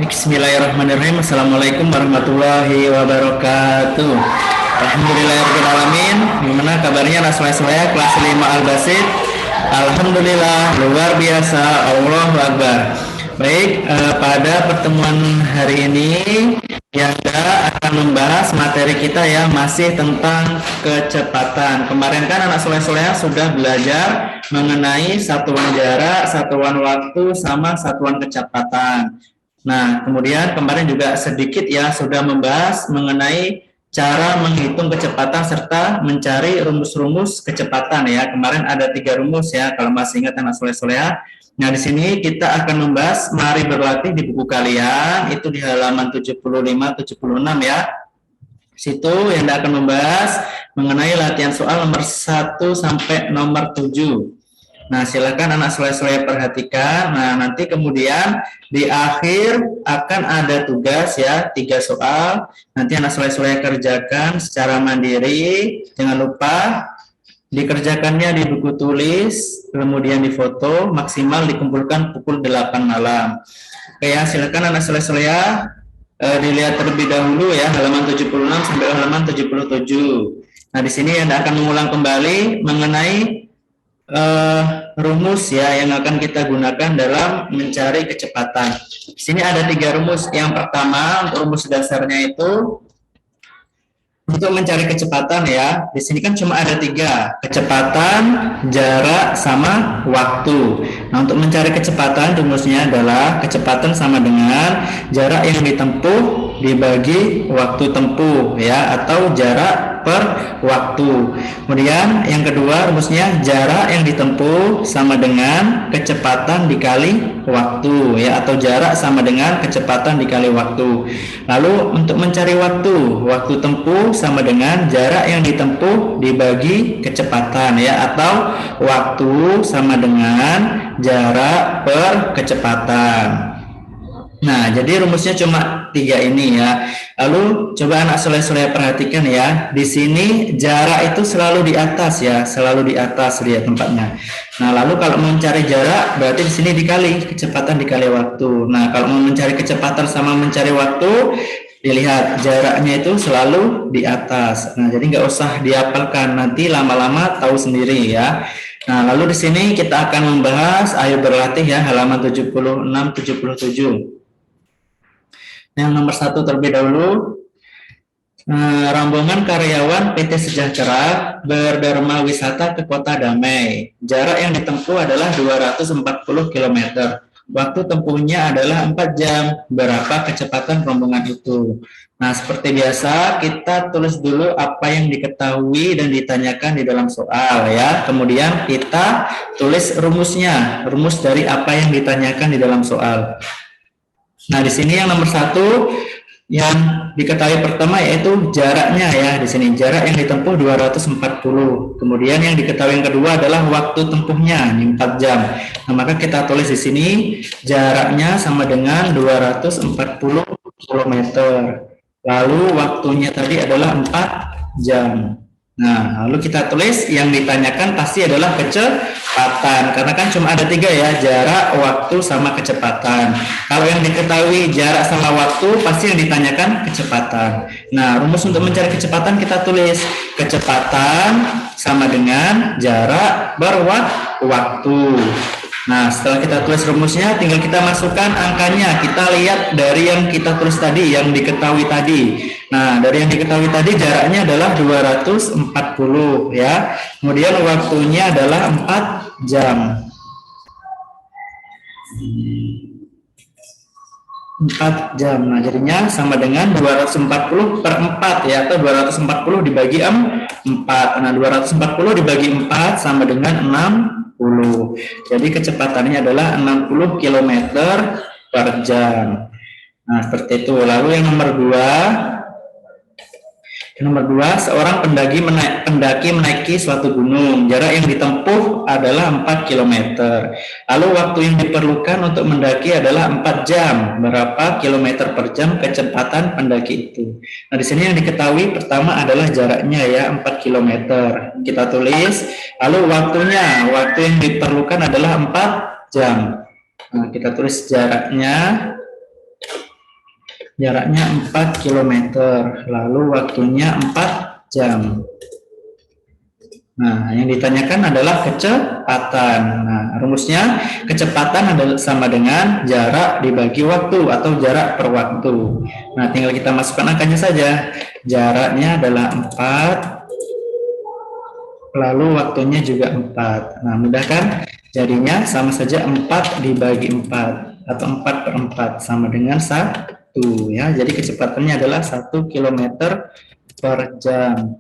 Bismillahirrahmanirrahim. Assalamualaikum warahmatullahi wabarakatuh. Alhamdulillahirrahmanirrahim. Gimana kabarnya anak soleh-soleh kelas 5 Al-Basit? Alhamdulillah, luar biasa. Allahu Akbar. Baik, pada pertemuan hari ini Yanda akan membahas materi kita ya, masih tentang kecepatan. Kemarin kan anak soleh-soleh sudah belajar mengenai satuan jarak, satuan waktu, sama satuan kecepatan. Nah, kemudian kemarin juga sedikit ya sudah membahas mengenai cara menghitung kecepatan serta mencari rumus-rumus kecepatan ya. Kemarin ada 3 rumus ya, kalau masih ingat anak soleh-soleh. Nah, di sini kita akan membahas mari berlatih di buku kalian, itu di halaman 75-76 ya. Situ yang akan membahas mengenai latihan soal nomor 1 sampai nomor 7. Nah, silakan anak soleh-soleh perhatikan. Nah, nanti kemudian di akhir akan ada tugas ya, 3 soal. Nanti anak soleh-soleh kerjakan secara mandiri. Jangan lupa dikerjakannya di buku tulis, kemudian difoto, maksimal dikumpulkan pukul 8 malam. Oke ya, silakan anak soleh-soleh dilihat terlebih dahulu ya, halaman 76 sampai halaman 77. Nah, di sini Anda akan mengulang kembali mengenai rumus ya yang akan kita gunakan dalam mencari kecepatan. Di sini ada 3 rumus. Yang pertama, untuk rumus dasarnya itu untuk mencari kecepatan ya, di sini kan cuma ada 3, kecepatan, jarak, sama waktu. Nah, untuk mencari kecepatan rumusnya adalah kecepatan sama dengan jarak yang ditempuh dibagi waktu tempuh ya, atau jarak per waktu. Kemudian yang kedua rumusnya jarak yang ditempuh sama dengan kecepatan dikali waktu ya, atau jarak sama dengan kecepatan dikali waktu. Lalu untuk mencari waktu tempuh sama dengan jarak yang ditempuh dibagi kecepatan ya, atau waktu sama dengan jarak per kecepatan. Nah, jadi rumusnya cuma 3 ini ya. Lalu coba anak soleh-soleh perhatikan ya. Di sini jarak itu selalu di atas ya, selalu di atas lihat tempatnya. Nah, lalu kalau mau mencari jarak berarti di sini dikali kecepatan dikali waktu. Nah, kalau mau mencari kecepatan sama mencari waktu, dilihat jaraknya itu selalu di atas. Nah, jadi nggak usah dihafalkan, nanti lama-lama tahu sendiri ya. Nah, lalu di sini kita akan membahas ayo berlatih ya, halaman 76-77. Yang nomor 1 terlebih dahulu, rombongan karyawan PT Sejahtera berdharma wisata ke Kota Damai. Jarak yang ditempuh adalah 240 km. Waktu tempuhnya adalah 4 jam. Berapa kecepatan rombongan itu? Nah, seperti biasa kita tulis dulu apa yang diketahui dan ditanyakan di dalam soal ya. Kemudian kita tulis rumusnya, rumus dari apa yang ditanyakan di dalam soal. Nah, di sini yang nomor 1 yang diketahui pertama yaitu jaraknya ya. Di sini jarak yang ditempuh 240. Kemudian yang diketahui yang kedua adalah waktu tempuhnya 4 jam. Nah, maka kita tulis di sini jaraknya sama dengan 240 km. Lalu waktunya tadi adalah 4 jam. Nah, lalu kita tulis yang ditanyakan pasti adalah kecepatan, karena kan cuma ada 3 ya, jarak, waktu, sama kecepatan. Kalau yang diketahui jarak sama waktu, pasti yang ditanyakan kecepatan. Nah, rumus untuk mencari kecepatan kita tulis kecepatan sama dengan jarak per waktu. Nah, setelah kita tulis rumusnya, tinggal kita masukkan angkanya. Kita lihat dari yang kita tulis tadi, yang diketahui tadi. Nah, dari yang diketahui tadi jaraknya adalah 240 ya. Kemudian waktunya adalah 4 jam. 4 jam. Nah, jadinya sama dengan 240 per 4 ya, atau 240 dibagi 4. Nah, 240 dibagi 4 sama dengan 60. Jadi kecepatannya adalah 60 km per jam. Nah, seperti itu. Lalu yang nomor 2, seorang pendaki menaiki suatu gunung. Jarak yang ditempuh adalah 4 km. Lalu waktu yang diperlukan untuk mendaki adalah 4 jam. Berapa kilometer per jam kecepatan pendaki itu? Nah, di sini yang diketahui pertama adalah jaraknya ya, 4 km. Kita tulis. Lalu waktu yang diperlukan adalah 4 jam. Nah, kita tulis jaraknya 4 kilometer, lalu waktunya 4 jam. Nah, yang ditanyakan adalah kecepatan. Nah, rumusnya kecepatan adalah sama dengan jarak dibagi waktu atau jarak per waktu. Nah, tinggal kita masukkan angkanya saja. Jaraknya adalah 4, lalu waktunya juga 4. Nah, mudah kan? Jadinya sama saja 4 dibagi 4 atau 4 per 4 sama dengan 1 ya. Jadi kecepatannya adalah 1 kilometer per jam.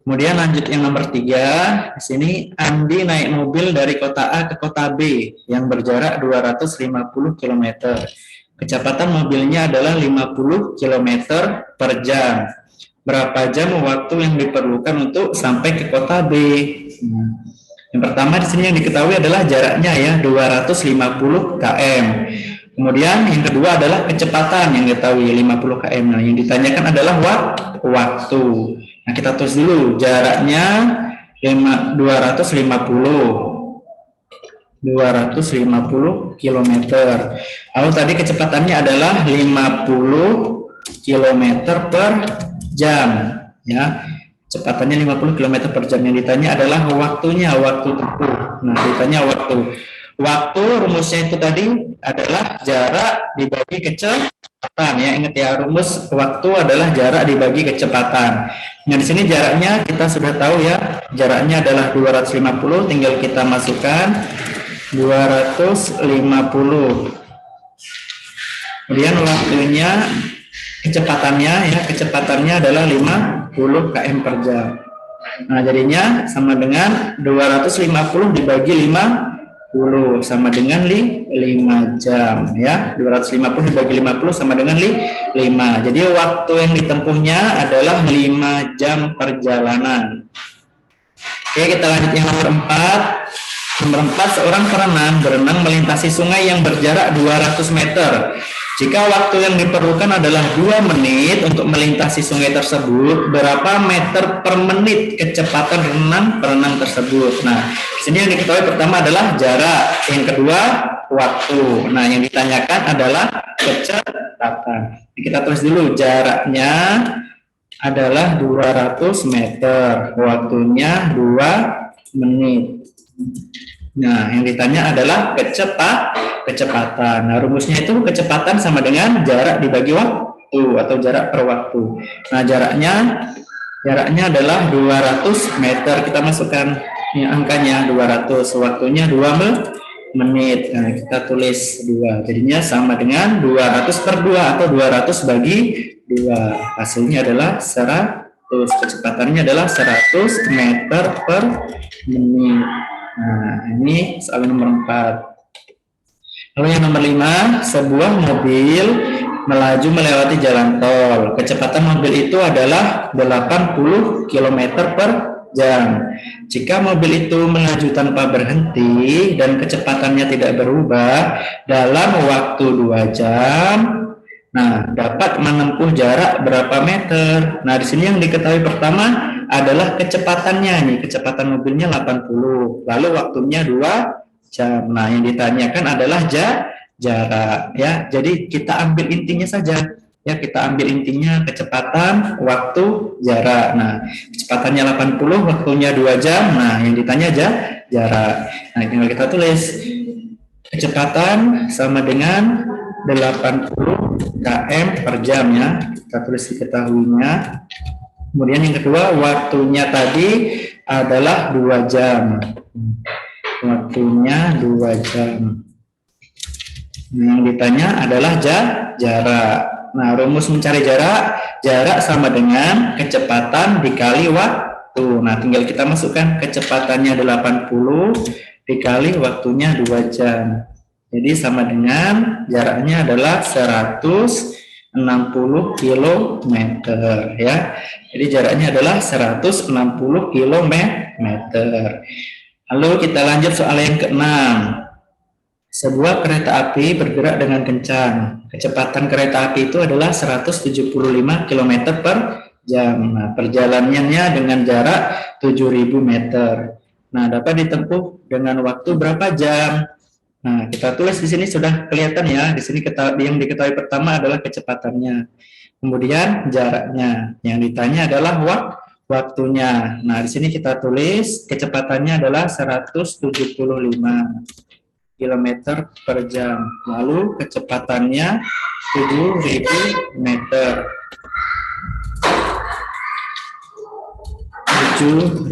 Kemudian lanjut yang nomor 3, di sini Andi naik mobil dari kota A ke kota B yang berjarak 250 km. Kecepatan mobilnya adalah 50 km per jam. Berapa jam waktu yang diperlukan untuk sampai ke kota B? Yang pertama di sini yang diketahui adalah jaraknya ya, 250 km. Kemudian yang kedua adalah kecepatan yang diketahui 50 km. Nah, yang ditanyakan adalah waktu. Nah, kita tulis dulu jaraknya 250 km. Lalu tadi kecepatannya adalah 50 km per jam ya. Kecepatannya 50 km per jam. Yang ditanya adalah waktunya, waktu tempuh. Nah, ditanya waktu. Waktu rumusnya itu tadi adalah jarak dibagi kecepatan ya. Ingat ya, rumus waktu adalah jarak dibagi kecepatan. Nah, di sini jaraknya kita sudah tahu ya. Jaraknya adalah 250, tinggal kita masukkan 250. Kemudian waktunya kecepatannya adalah 50 km per jam. Nah, jadinya sama dengan 250 dibagi 50 sama dengan 5 jam ya. 250 dibagi 50 sama dengan 5. Jadi waktu yang ditempuhnya adalah 5 jam perjalanan. Oke, kita lanjut yang nomor 4. Nomor 4, seorang perenang berenang melintasi sungai yang berjarak 200 meter. Jika waktu yang diperlukan adalah 2 menit untuk melintasi sungai tersebut, berapa meter per menit kecepatan renang perenang tersebut? Nah, di sini yang diketahui pertama adalah jarak, yang kedua waktu. Nah, yang ditanyakan adalah kecepatan. Kita tulis dulu jaraknya adalah 200 meter, waktunya 2 menit. Nah, yang ditanya adalah kecepatan. Nah, rumusnya itu kecepatan sama dengan jarak dibagi waktu atau jarak per waktu. Nah, jaraknya adalah 200 meter. Kita masukkan angkanya 200, waktunya 2 menit. Nah, kita tulis 2. Jadinya sama dengan 200 per 2 atau 200 bagi 2. Hasilnya adalah 100. Kecepatannya adalah 100 meter per menit. Nah, ini soal nomor 4. Lalu yang nomor 5, sebuah mobil melaju melewati jalan tol. Kecepatan mobil itu adalah 80 km per jam. Jika mobil itu melaju tanpa berhenti dan kecepatannya tidak berubah dalam waktu 2 jam, nah, dapat menempuh jarak berapa meter? Nah, di sini yang diketahui pertama adalah kecepatannya nih, kecepatan mobilnya 80, lalu waktunya 2 jam. Nah, yang ditanyakan adalah jarak ya. Jadi kita ambil intinya saja. Ya, kita ambil intinya kecepatan, waktu, jarak. Nah, kecepatannya 80, waktunya 2 jam. Nah, yang ditanya jarak. Nah, tinggal kita tulis kecepatan sama dengan 80 km per jam ya. Kita tulis diketahuinya. Kemudian yang kedua, waktunya tadi adalah 2 jam. Waktunya 2 jam. Yang ditanya adalah jarak. Nah, rumus mencari jarak sama dengan kecepatan dikali waktu. Nah, tinggal kita masukkan kecepatannya 80 dikali waktunya 2 jam. Jadi sama dengan jaraknya adalah 160 km ya. Jadi jaraknya adalah 160 km. Lalu kita lanjut soal yang ke-6. Sebuah kereta api bergerak dengan kencang. Kecepatan kereta api itu adalah 175 km per jam. Nah, perjalanannya dengan jarak 7.000 meter. Nah, dapat ditempuh dengan waktu berapa jam? Nah, kita tulis di sini sudah kelihatan ya. Di sini yang diketahui pertama adalah kecepatannya. Kemudian jaraknya. Yang ditanya adalah waktunya. Nah, di sini kita tulis kecepatannya adalah 175 km per jam. Lalu kecepatannya 7.000 meter. 7.000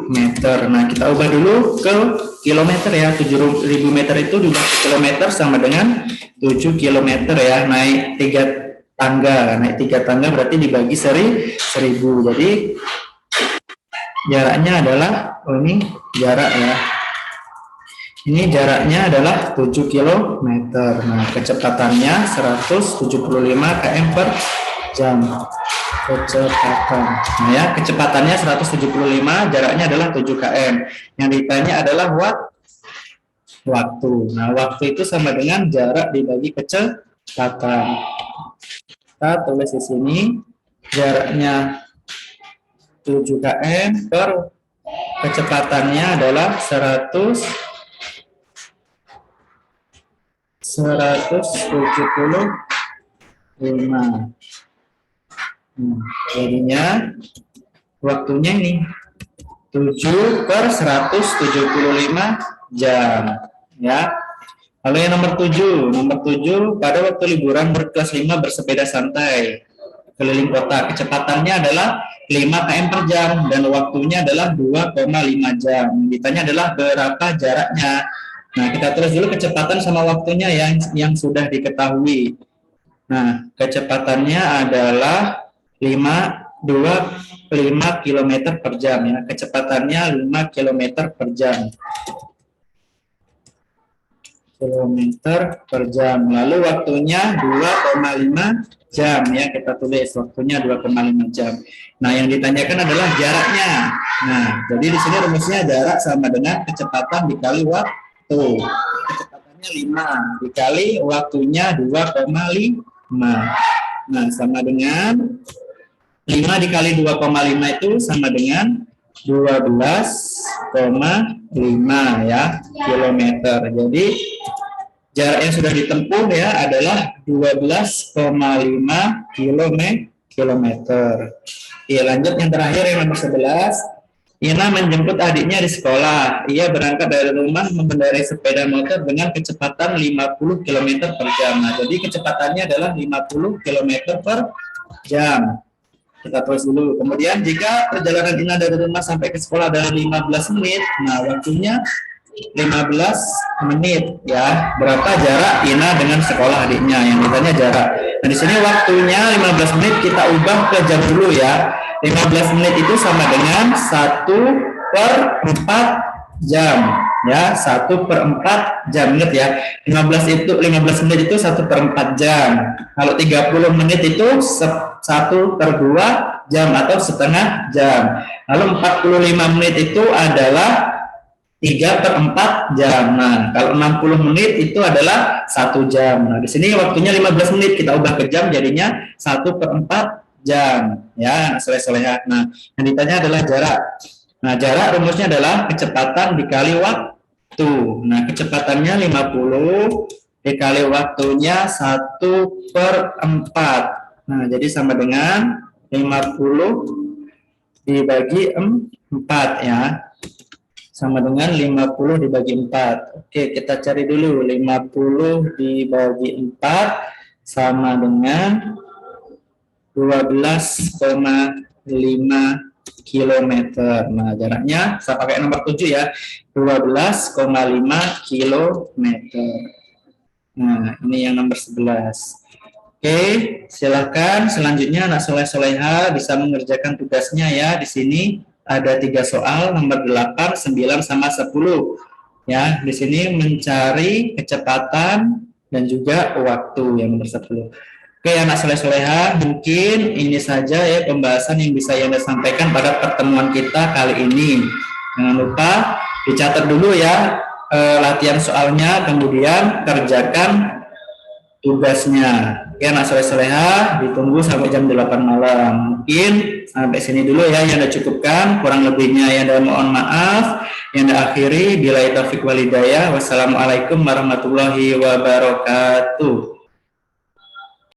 meter. Nah, kita ubah dulu ke kilometer ya. 7.000 meter itu diubah ke kilometer sama dengan 7 kilometer ya. Naik 3 tangga. Naik 3 tangga berarti dibagi 1.000. Jadi jaraknya adalah, ini jarak ya. Ini jaraknya adalah 7 kilometer. Nah, kecepatannya 175 km per jam. Kecepatan. Nah ya, kecepatannya 175, jaraknya adalah 7 km. Yang ditanya adalah waktu. Nah, waktu itu sama dengan jarak dibagi kecepatan. Kita tulis di sini jaraknya 7 km per kecepatannya adalah 175. Jadinya waktunya ini 7 per 175 jam ya. Lalu yang nomor 7 pada waktu liburan berkelas 5 bersepeda santai keliling kota, kecepatannya adalah 5 km per jam dan waktunya adalah 2,5 jam. Ditanya adalah berapa jaraknya. Nah, kita tulis dulu kecepatan sama waktunya yang sudah diketahui. Nah, kecepatannya adalah 5 km per jam ya. Kecepatannya 5 km per jam. Kilometer per jam. Lalu waktunya 2,5 jam ya. Kita tulis waktunya 2,5 jam. Nah, yang ditanyakan adalah jaraknya. Nah, jadi di sini rumusnya jarak sama dengan kecepatan dikali waktu. Kecepatannya 5 dikali waktunya 2,5. Nah, sama dengan 5 dikali 2,5 itu sama dengan 12,5 ya kilometer. Jadi jarak yang sudah ditempuh ya adalah 12,5 kilometer. Oke, lanjut yang terakhir yang nomor 11. Ina menjemput adiknya di sekolah. Ia berangkat dari rumah mengendarai sepeda motor dengan kecepatan 50 km per jam. Nah, jadi kecepatannya adalah 50 km per jam. Kita tulis dulu. Kemudian jika perjalanan Ina dari rumah sampai ke sekolah adalah 15 menit, nah waktunya 15 menit ya. Berapa jarak Ina dengan sekolah adiknya? Yang ditanya jarak. Nah, di sini waktunya 15 menit kita ubah ke jam dulu ya. 15 menit itu sama dengan 1/4 jam ya. 1/4 jam, ingat ya. 15 menit itu 1/4 jam. Kalau 30 menit itu 1/2 jam atau setengah jam. Lalu 45 menit itu adalah 3/4 jam. Nah, kalau 60 menit itu adalah 1 jam. Nah, di sini waktunya 15 menit kita ubah ke jam jadinya 1/4 jam. Ya, soleh-solehat. Nah, yang ditanya adalah jarak. Nah, jarak rumusnya adalah kecepatan dikali waktu. Nah, kecepatannya 50 dikali waktunya 1/4. Nah, jadi sama dengan 50 dibagi 4 ya. Sama dengan 50 dibagi 4. Oke, kita cari dulu. 50 dibagi 4 sama dengan 12,5 kilometer. Nah, jaraknya saya pakai nomor 7 ya. 12,5 kilometer. Nah, ini yang nomor 11. Oke, silakan selanjutnya anak soleh-soleha bisa mengerjakan tugasnya ya. Di sini ada 3 soal, nomor 8, 9 sama 10. Ya, di sini mencari kecepatan dan juga waktu yang nomor 10. Oke, anak soleh-soleha, mungkin ini saja ya pembahasan yang bisa Anda sampaikan pada pertemuan kita kali ini. Jangan lupa dicatat dulu ya latihan soalnya, kemudian kerjakan tugasnya. Ya, anak soleh soleha ditunggu sampai jam 8 malam. Mungkin sampai sini dulu ya yang Anda cukupkan, kurang lebihnya yang Anda mohon maaf. Yang Anda akhiri, billahi taufiq wal hidayah. Wassalamualaikum warahmatullahi wabarakatuh.